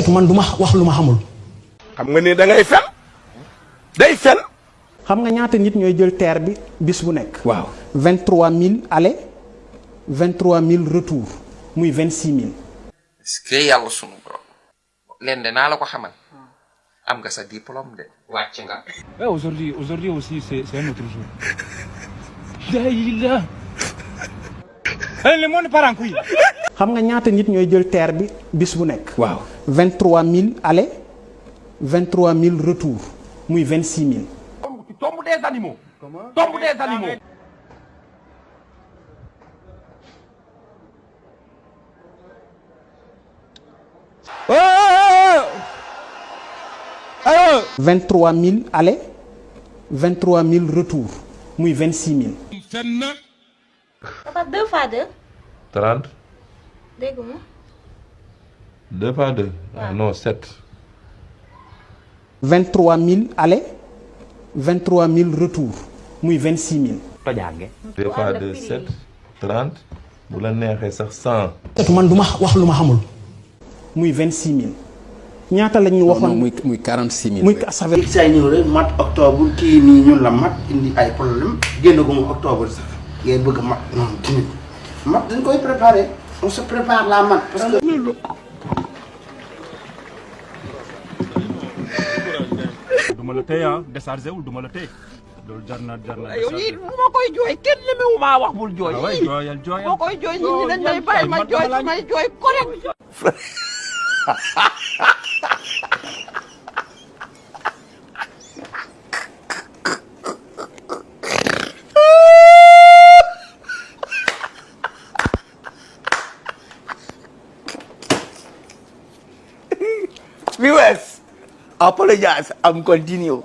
seetu man duma wax lu ma xamul. xam nga ne da ngay fen day fen. xam nga ñaata nit ñooy jël terre bi bis bu nekk. waaw 23000 aller 23000 retour muy 26000. est-ce que yàlla sunu borom leen de naa la ko xamal am nga sa diplôme de wàcc nga. Aujourd'hui aussi c'est un autre jour. Daïla. Le monde part en couille. xam nga ñaata nit ñooy jël terre bi bis bu nekk. waaw 23000 aller 23000 retour muy 26000. tombe des animaux. tombe des animaux. Alors 23000 aller 23000 retour muy 26000. Papa 2 fois 2. 30. Dégg nga. 2 par 2. Ah non, 7. 23000 aller 23000 retour muy 26000. 2 par 2, 7. 30. bu la neexee sax 100. seetu man duma wax lu ma xamul. muy 26000. ñaata lañ ñu waxoon muy 46000. muy ça fait. say ñëw rek mat octobre kii nii ñun la mat indi ay problème génn gu mu octobre sax ngay bëgg mat noonu tamit mat dañ koy préparer on se prépare la mat parce que. duma la téye ah déchargé wul duma la téye loolu jar na yow lii bu ma koy jooy kenn lemewu maa wax bul jooy. waaw jooyal bu ma koy jooy nit ñi dañ may bàyyi ma jooy su may jooy correct. Viewers, apologize. I'm continue.